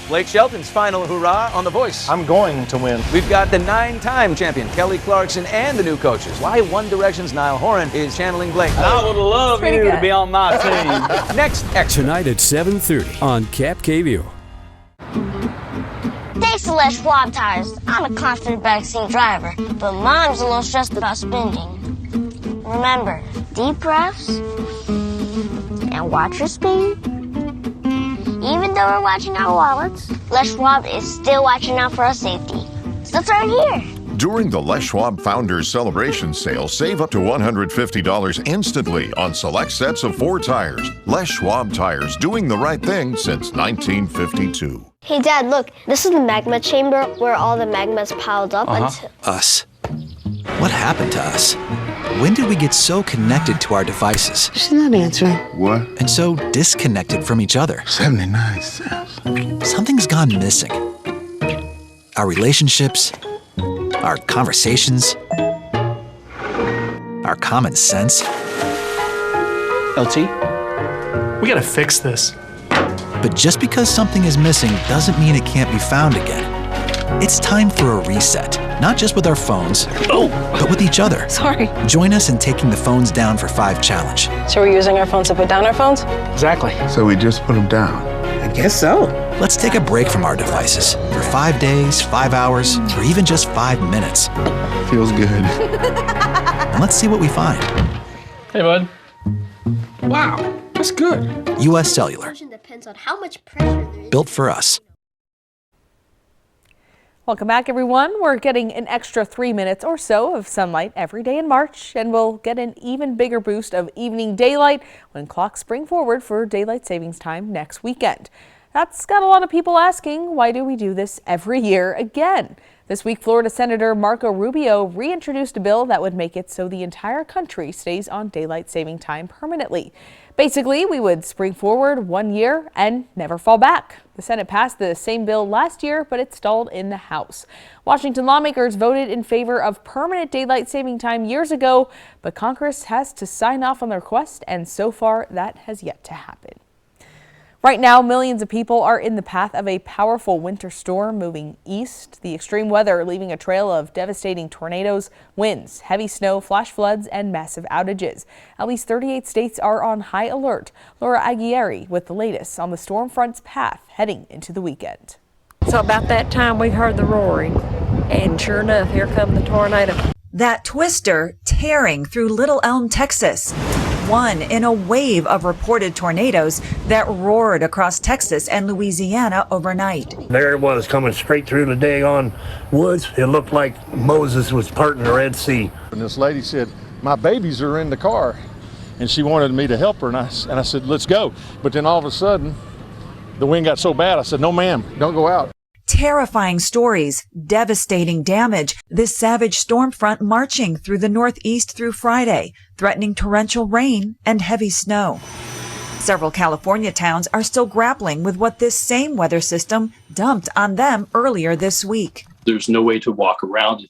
Blake Shelton's final hurrah on The Voice. I'm going to win. We've got the 9-time champion, Kelly Clarkson, and the new coaches. Why One Direction's Niall Horan is channeling Blake. I would love you to be on my team. Next, Tonight at 7:30 on KAPP. Thanks to Les Schwab Tires, I'm a confident backseat driver, but Mom's a little stressed about spending. Remember, deep breaths and watch your speed. Even though we're watching our wallets, Les Schwab is still watching out for our safety. So let's start here. During the Les Schwab Founders Celebration Sale, save up to $150 instantly on select sets of 4 tires. Les Schwab Tires, doing the right thing since 1952. Hey, Dad, look. This is the magma chamber where all the magma's piled up until... Us. What happened to us? When did we get so connected to our devices? She's not answering. What? And so disconnected from each other. 79 cents. Something's gone missing. Our relationships, our conversations, our common sense. LT, we gotta fix this. But just because something is missing doesn't mean it can't be found again. It's time for a reset, not just with our phones, but with each other. Sorry. Join us in taking the phones down for 5 challenge. So we're using our phones to put down our phones? Exactly. So we just put them down? I guess so. Let's take a break from our devices for 5 days, 5 hours, or even just 5 minutes. Feels good. And let's see what we find. Hey, bud. Wow, that's good. U.S. Cellular. Depends on how much pressure there is. Built for us. Welcome back, everyone. We're getting an extra 3 minutes or so of sunlight every day in March, and we'll get an even bigger boost of evening daylight when clocks bring forward for daylight savings time next weekend. That's got a lot of people asking, why do we do this every year again? This week, Florida Senator Marco Rubio reintroduced a bill that would make it so the entire country stays on daylight saving time permanently. Basically, we would spring forward 1 year and never fall back. The Senate passed the same bill last year, but it stalled in the House. Washington lawmakers voted in favor of permanent daylight saving time years ago, but Congress has to sign off on the request, and so far that has yet to happen. Right now, millions of people are in the path of a powerful winter storm moving east. The extreme weather leaving a trail of devastating tornadoes, winds, heavy snow, flash floods, and massive outages. At least 38 states are on high alert. Laura Aguirre with the latest on the storm front's path heading into the weekend. So about that time we heard the roaring, and sure enough, here come the tornado. That twister tearing through Little Elm, Texas. One in a wave of reported tornadoes that roared across Texas and Louisiana overnight. There it was, coming straight through the daggone woods. It looked like Moses was parting the Red Sea. And this lady said, "My babies are in the car," and she wanted me to help her, and I said, "Let's go." But then all of a sudden, the wind got so bad, I said, "No, ma'am, don't go out." Terrifying stories, devastating damage. This savage storm front marching through the Northeast through Friday, threatening torrential rain and heavy snow. Several California towns are still grappling with what this same weather system dumped on them earlier this week. There's no way to walk around.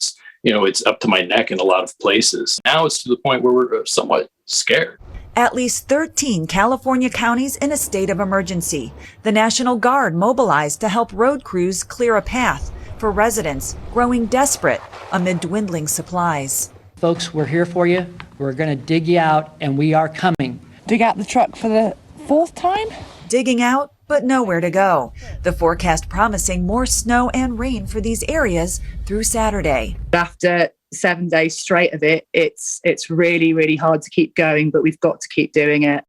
It's up to my neck in a lot of places. Now it's to the point where we're somewhat scared. At least 13 California counties in a state of emergency. The National Guard mobilized to help road crews clear a path for residents growing desperate amid dwindling supplies. Folks, we're here for you. We're going to dig you out, and we are coming. Dig out the truck for the fourth time? Digging out, but nowhere to go. The forecast promising more snow and rain for these areas through Saturday. After 7 days straight of it, it's really, really hard to keep going, but we've got to keep doing it.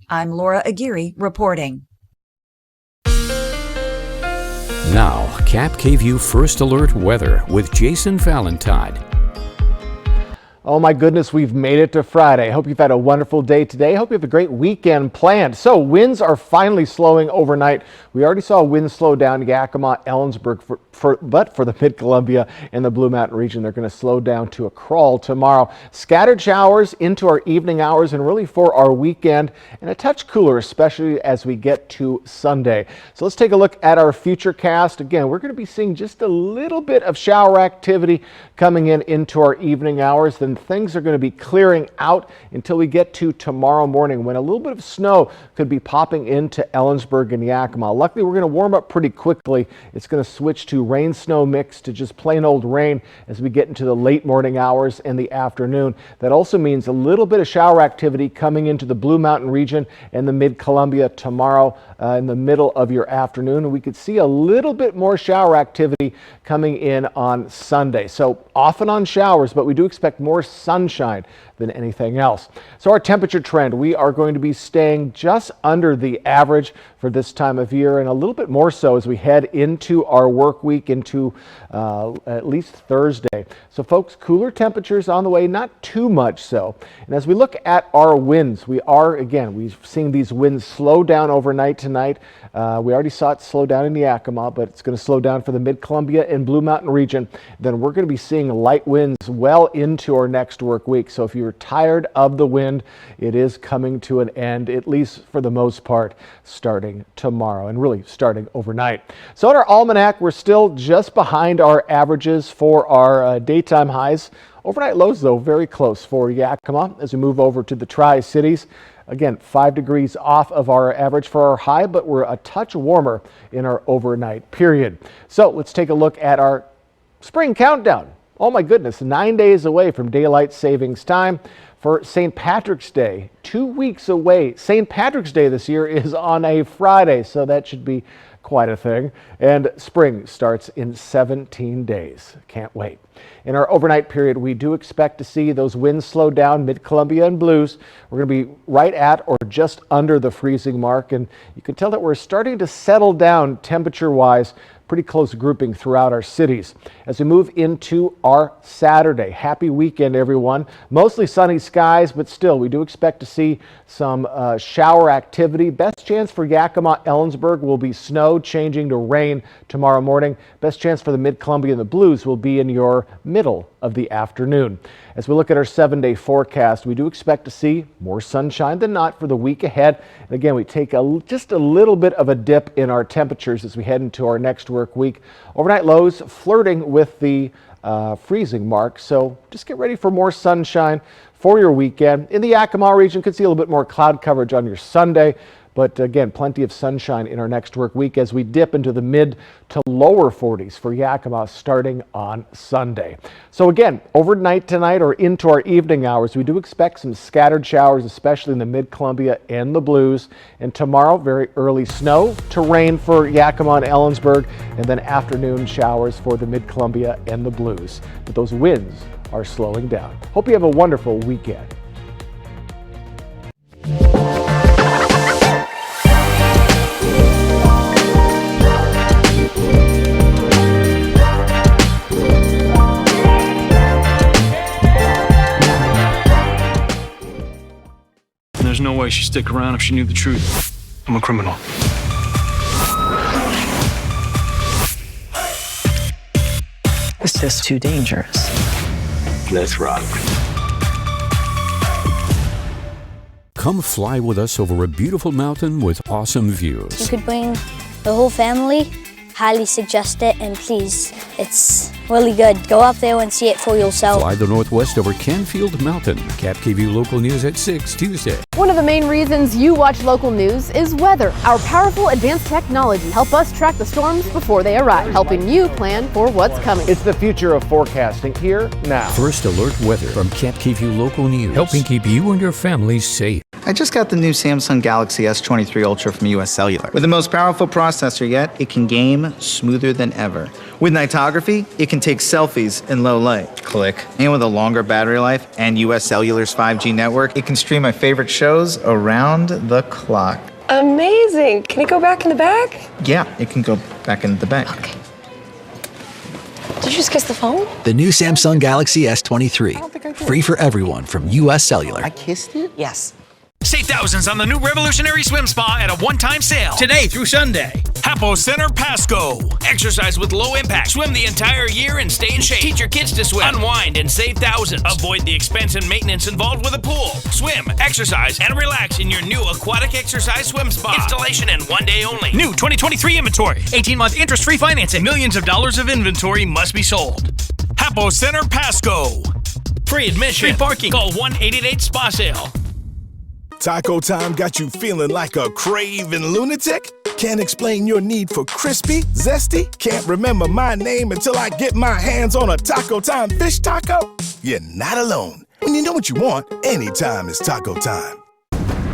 I'm Laura Aguirre reporting. Now, KAPP KVEW First Alert Weather with Jason Valentine. Oh my goodness, we've made it to Friday. Hope you've had a wonderful day today. Hope you have a great weekend planned. So winds are finally slowing overnight. We already saw winds slow down Yakima, Ellensburg, but for the Mid-Columbia and the Blue Mountain region, they're going to slow down to a crawl tomorrow. Scattered showers into our evening hours and really for our weekend, and a touch cooler, especially as we get to Sunday. So let's take a look at our future cast. Again, we're going to be seeing just a little bit of shower activity coming into our evening hours. Then things are going to be clearing out until we get to tomorrow morning, when a little bit of snow could be popping into Ellensburg and Yakima. Luckily, we're going to warm up pretty quickly. It's going to switch to rain-snow mix to just plain old rain as we get into the late morning hours and the afternoon. That also means a little bit of shower activity coming into the Blue Mountain region and the Mid-Columbia tomorrow in the middle of your afternoon. And we could see a little bit more shower activity coming in on Sunday. So off and on showers, but we do expect more sunshine than anything else. So our temperature trend, we are going to be staying just under the average for this time of year, and a little bit more so as we head into our work week, into at least Thursday. So folks, cooler temperatures on the way, not too much so. And as we look at our winds, we've seen these winds slow down overnight tonight. We already saw it slow down in Yakima, but it's going to slow down for the Mid-Columbia and Blue Mountain region. Then we're going to be seeing light winds well into our next work week. So if you're tired of the wind, it is coming to an end, at least for the most part, starting tomorrow and really starting overnight. So in our almanac, we're still just behind our averages for our daytime highs. Overnight lows, though, very close for Yakima as we move over to the Tri-Cities. Again, 5 degrees off of our average for our high, but we're a touch warmer in our overnight period. So let's take a look at our spring countdown. Oh my goodness, 9 days away from daylight savings time for St. Patrick's Day. 2 weeks away. St. Patrick's Day this year is on a Friday, so that should be quite a thing. And spring starts in 17 days. Can't wait. In our overnight period, we do expect to see those winds slow down, Mid-Columbia and Blues. We're going to be right at or just under the freezing mark, and you can tell that we're starting to settle down temperature-wise. Pretty close grouping throughout our cities. As we move into our Saturday, happy weekend, everyone. Mostly sunny skies, but still, we do expect to see some shower activity. Best chance for Yakima, Ellensburg will be snow changing to rain tomorrow morning. Best chance for the Mid-Columbia and the Blues will be in your middle of the afternoon. As we look at our 7-day forecast, we do expect to see more sunshine than not for the week ahead. And again, we take just a little bit of a dip in our temperatures as we head into our next work week. Overnight lows flirting with the freezing mark, so just get ready for more sunshine for your weekend. In the Yakima region, could see a little bit more cloud coverage on your Sunday, But again, plenty of sunshine in our next work week as we dip into the mid to lower 40s for Yakima starting on Sunday. So again, overnight tonight or into our evening hours, we do expect some scattered showers, especially in the mid-Columbia and the Blues. And tomorrow, very early snow to rain for Yakima and Ellensburg, and then afternoon showers for the mid-Columbia and the Blues. But those winds are slowing down. Hope you have a wonderful weekend. There's no way she'd stick around if she knew the truth. I'm a criminal. This is too dangerous. Let's rock. Come fly with us over a beautiful mountain with awesome You views. could bring the whole family. Highly suggest it, and please, it's really good. Go up there and see it for yourself. Fly the Northwest over Canfield Mountain. KAPP Local News at 6 Tuesday. One of the main reasons you watch local news is weather. Our powerful advanced technology help us track the storms before they arrive, helping you plan for what's coming. It's the future of forecasting here now. First alert weather from KAPP Local News, helping keep you and your family safe. I just got the new Samsung Galaxy S23 Ultra from US Cellular. With the most powerful processor yet, it can game smoother than ever. With nightography, it can take selfies in low light. Click. And with a longer battery life and US Cellular's 5G network, it can stream my favorite shows around the clock. Amazing. Can it go back in the bag? Yeah, it can go back into the bag. Okay. Did you just kiss the phone? The new Samsung Galaxy S23. Free for everyone from US Cellular. Kissed it? Yes. Save thousands on the new Revolutionary Swim Spa at a one-time sale. Today through Sunday. Hapo Center Pasco. Exercise with low impact. Swim the entire year and stay in shape. Teach your kids to swim. Unwind and save thousands. Avoid the expense and maintenance involved with a pool. Swim, exercise, and relax in your new aquatic exercise swim spa. Installation and 1 day only. New 2023 inventory. 18-month interest-free financing. Millions of dollars of inventory must be sold. Hapo Center Pasco. Free admission. Free parking. Call 1-888-SPA-SALE. Taco time got you feeling like a craving lunatic? Can't explain your need for crispy, zesty? Can't remember my name until I get my hands on a Taco Time fish taco? You're not alone. When you know what you want, anytime is taco time.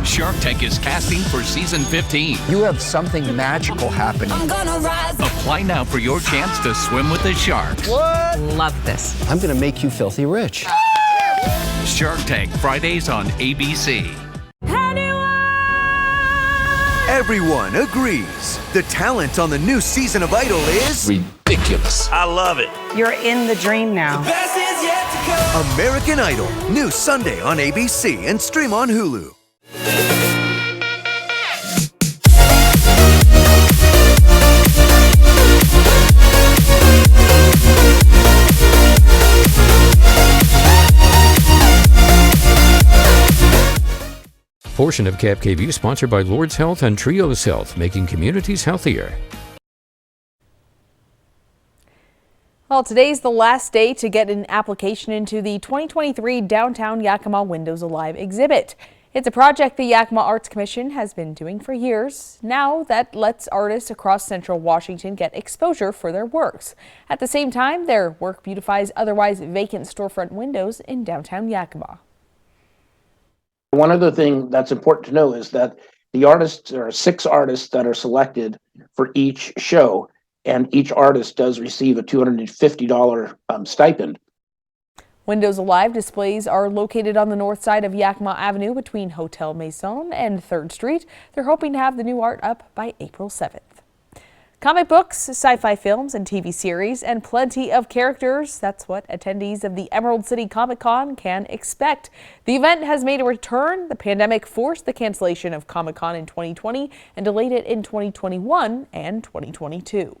Shark Tank is casting for season 15. You have something magical happening. I'm gonna rise. Apply now for your chance to swim with the sharks. What? Love this. I'm gonna make you filthy rich. Shark Tank, Fridays on ABC. Everyone agrees. The talent on the new season of Idol is ridiculous. I love it. You're in the dream now. The best is yet to come. American Idol, new Sunday on ABC and stream on Hulu. Portion of KAPP sponsored by Lord's Health and Trios Health, making communities healthier. Well, today's the last day to get an application into the 2023 Downtown Yakima Windows Alive exhibit. It's a project the Yakima Arts Commission has been doing for years. Now that lets artists across central Washington get exposure for their works. At the same time, their work beautifies otherwise vacant storefront windows in downtown Yakima. One other thing that's important to know is that the artists, there are 6 artists that are selected for each show, and each artist does receive a $250 stipend. Windows Alive displays are located on the north side of Yakima Avenue between Hotel Maison and 3rd Street. They're hoping to have the new art up by April 7th. Comic books, sci-fi films, and TV series, and plenty of characters. That's what attendees of the Emerald City Comic Con can expect. The event has made a return. The pandemic forced the cancellation of Comic Con in 2020 and delayed it in 2021 and 2022.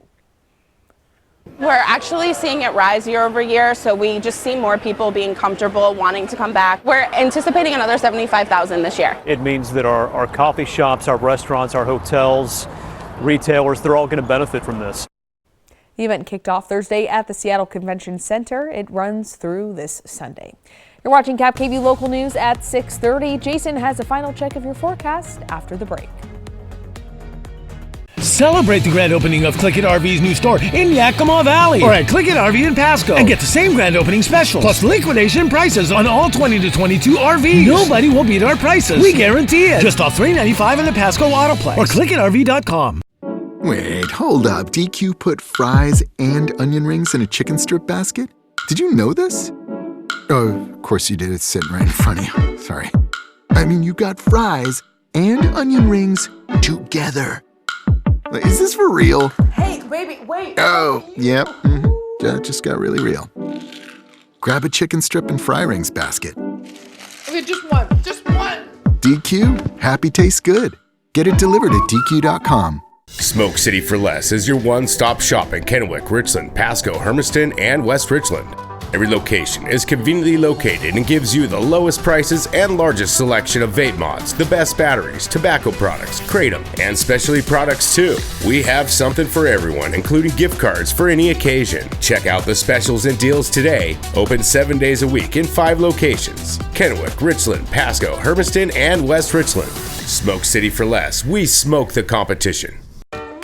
We're actually seeing it rise year over year, so we just see more people being comfortable, wanting to come back. We're anticipating another 75,000 this year. It means that our coffee shops, our restaurants, our hotels, retailers, they're all going to benefit from this. The event kicked off Thursday at the Seattle Convention Center. It runs through this Sunday. You're watching KAPP Local News at 6:30. Jason has a final check of your forecast after the break. Celebrate the grand opening of Click It RV's new store in Yakima Valley or at Click It RV in Pasco and get the same grand opening specials plus liquidation prices on all 20 to 22 RVs. Nobody will beat our prices. We guarantee it. Just off $395 in the Pasco Autoplex or clickitrv.com. Wait, hold up. DQ put fries and onion rings in a chicken strip basket? Did you know this? Oh, of course you did. It's sitting right in front of you. Sorry. I mean, you got fries and onion rings together. Is this for real? Hey, baby, wait. Oh, yep. That just got really real. Grab a chicken strip and fry rings basket. Okay, just one. DQ, happy tastes good. Get it delivered at DQ.com. Smoke City for Less is your one-stop shop in Kennewick, Richland, Pasco, Hermiston, and West Richland. Every location is conveniently located and gives you the lowest prices and largest selection of vape mods, the best batteries, tobacco products, kratom, and specialty products too. We have something for everyone, including gift cards for any occasion. Check out the specials and deals today. Open 7 days a week in 5 locations: Kennewick, Richland, Pasco, Hermiston, and West Richland. Smoke City for Less. We smoke the competition.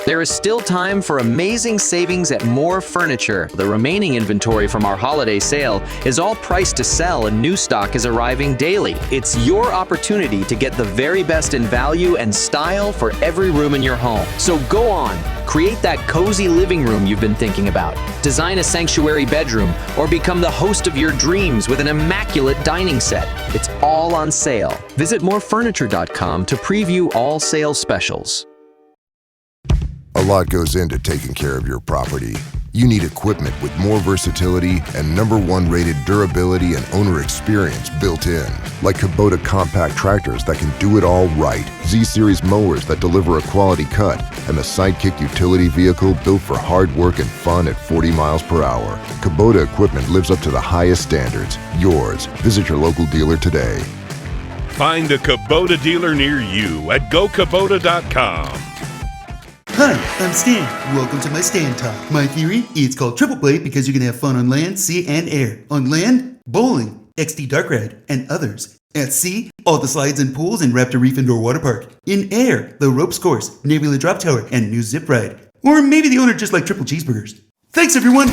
There is still time for amazing savings at More Furniture. The remaining inventory from our holiday sale is all priced to sell and new stock is arriving daily. It's your opportunity to get the very best in value and style for every room in your home. So go on, create that cozy living room you've been thinking about. Design a sanctuary bedroom or become the host of your dreams with an immaculate dining set. It's all on sale. Visit morefurniture.com to preview all sales specials. A lot goes into taking care of your property. You need equipment with more versatility and #1 rated durability and owner experience built in. Like Kubota compact tractors that can do it all right, Z-Series mowers that deliver a quality cut, and the Sidekick utility vehicle built for hard work and fun at 40 miles per hour. Kubota equipment lives up to the highest standards. Yours. Visit your local dealer today. Find a Kubota dealer near you at GoKubota.com. Hi, I'm Stan. Welcome to my Stan Talk. My theory, it's called triple play because you can have fun on land, sea, and air. On land, bowling, XD Dark Ride, and others. At sea, all the slides and pools in Raptor Reef Indoor Water Park. In air, the ropes course, Nebula Drop Tower, and new zip ride. Or maybe the owner just liked triple cheeseburgers. Thanks, everyone!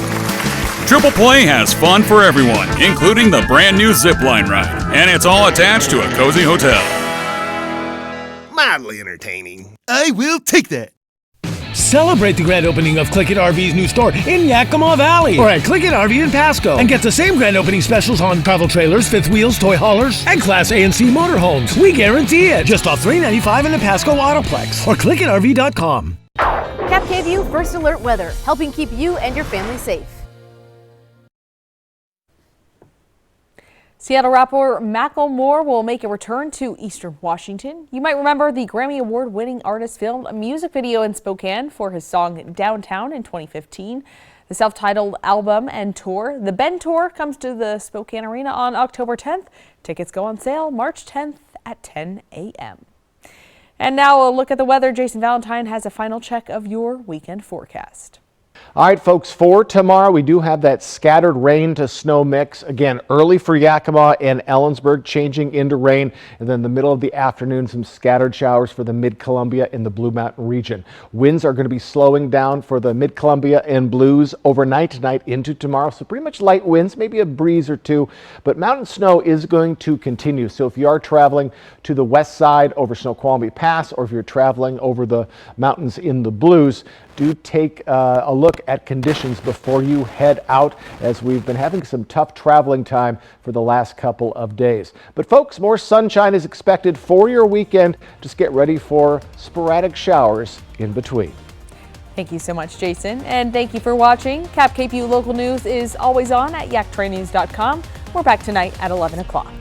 Triple Play has fun for everyone, including the brand new zipline ride. And it's all attached to a cozy hotel. Mildly entertaining. I will take that. Celebrate the grand opening of Click It RV's new store in Yakima Valley or at Click It RV in Pasco and get the same grand opening specials on travel trailers, fifth wheels, toy haulers, and Class A and C motorhomes. We guarantee it. Just off $395 in the Pasco Autoplex or clickitrv.com. KAPP First Alert Weather, helping keep you and your family safe. Seattle rapper Macklemore will make a return to Eastern Washington. You might remember the Grammy Award-winning artist filmed a music video in Spokane for his song Downtown in 2015. The self-titled album and tour, the Bend Tour, comes to the Spokane Arena on October 10th. Tickets go on sale March 10th at 10 a.m. And now a look at the weather. Jason Valentine has a final check of your weekend forecast. All right, folks, for tomorrow, we do have that scattered rain to snow mix. Again, early for Yakima and Ellensburg, changing into rain. And then the middle of the afternoon, some scattered showers for the Mid-Columbia and the Blue Mountain region. Winds are going to be slowing down for the Mid-Columbia and Blues overnight tonight into tomorrow. So pretty much light winds, maybe a breeze or two. But mountain snow is going to continue. So if you are traveling to the west side over Snoqualmie Pass, or if you're traveling over the mountains in the Blues, do take a look at conditions before you head out, as we've been having some tough traveling time for the last couple of days. But folks, more sunshine is expected for your weekend. Just get ready for sporadic showers in between. Thank you so much, Jason. And thank you for watching. KAPP local news is always on at yaktranews.com. We're back tonight at 11 o'clock.